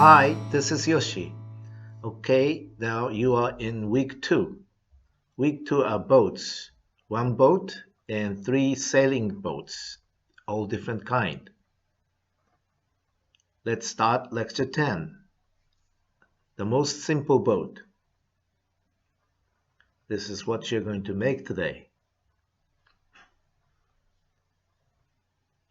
Hi, this is Yoshi. Okay, now you are in week two. Week two are boats. One boat and three sailing boats, all different kind. Let's start lecture 10. The most simple boat. This is what you're going to make today.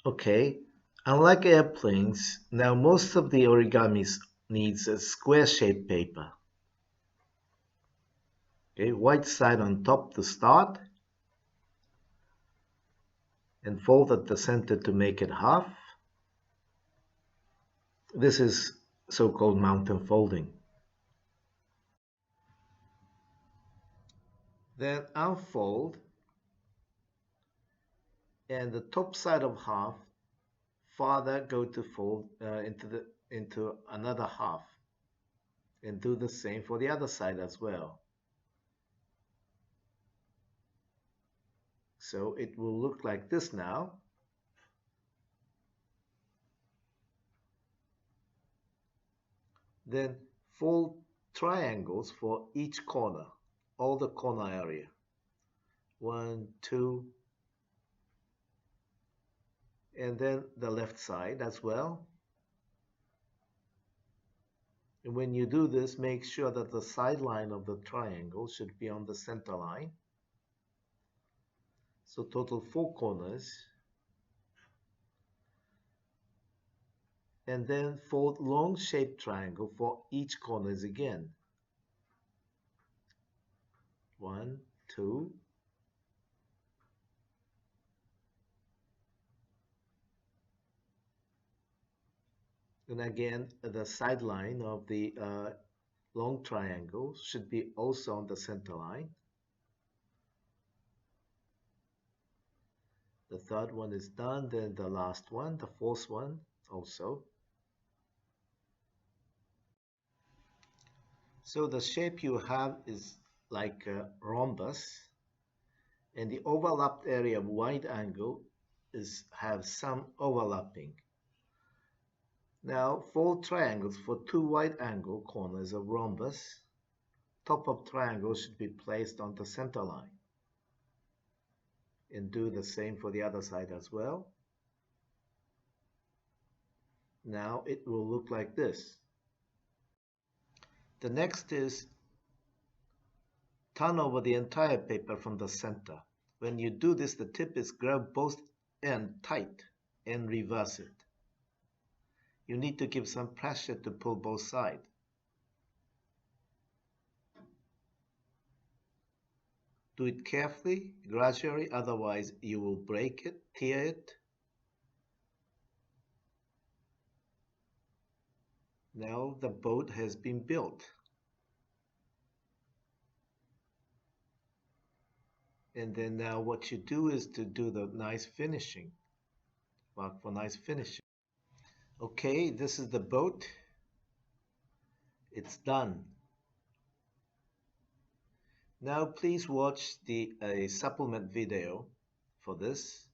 Okay, unlike airplanes, now most of the origamis needs a square-shaped paper. Okay, white side on top to start, and fold at the center to make it half. This is so-called mountain folding. Then unfold, and the top side of half farther go to fold into another half, and do the same for the other side as well. So it will look like this now. Then fold triangles for each corner, all the corner area. 1, 2, and then the left side as well. And when you do this, make sure that the sideline of the triangle should be on the center line. So total 4 corners. And then fold long shaped triangle for each corners again. 1, 2, and again the sideline of the long triangle should be also on the center line. The third one is done, then the last one, the fourth one also. So the shape you have is like a rhombus, and the overlapped area of wide angle have some overlapping. Now fold triangles for 2 wide angle corners of rhombus. Top of triangle should be placed on the center line. And do the same for the other side as well. Now it will look like this. The next is turn over the entire paper from the center. When you do this, the tip is grab both ends tight and reverse it. You need to give some pressure to pull both sides. Do it carefully, gradually, otherwise you will break it, tear it. Now the boat has been built. And then now what you do is to do the nice finishing. Mark for nice finishing. Okay, this is the boat. It's done. Now please watch the supplement video for this.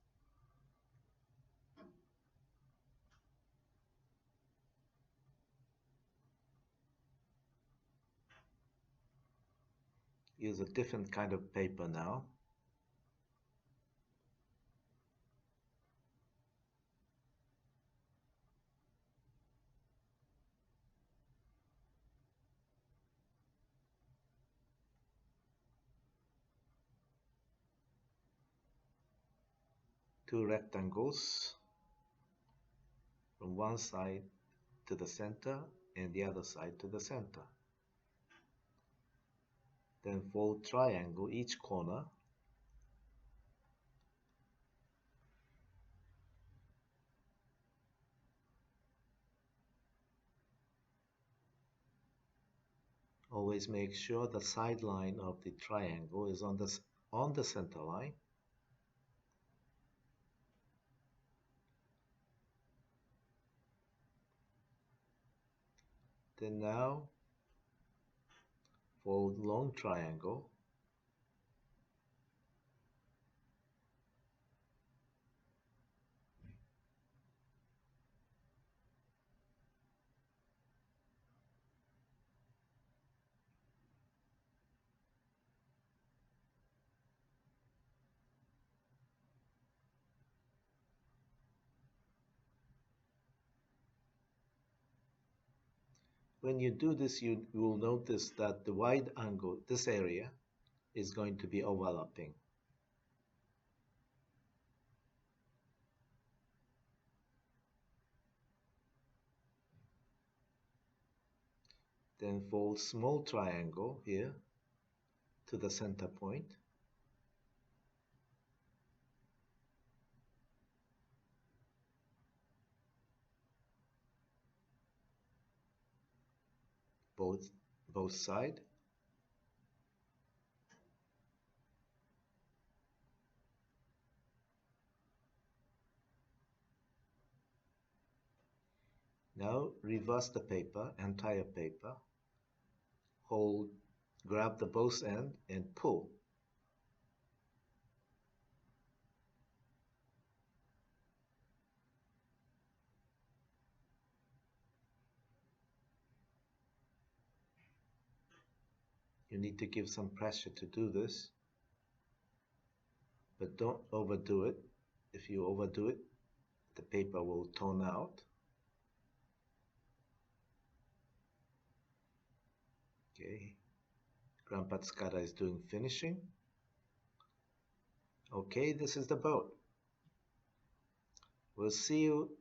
Use a different kind of paper now. Two rectangles from one side to the center and the other side to the center. Then fold triangle each corner. Always make sure the sideline of the triangle is on the center line. Then now fold long triangle. when you do this, you will notice that the wide angle, this area, is going to be overlapping. Then fold small triangle here to the center point. Both side. Now reverse the paper, entire paper. Grab the both end and pull. You need to give some pressure to do this, but don't overdo it. If you overdo it, the paper will tone out. Okay, Grandpa Tsukada is doing finishing. Okay, this is the boat. We'll see you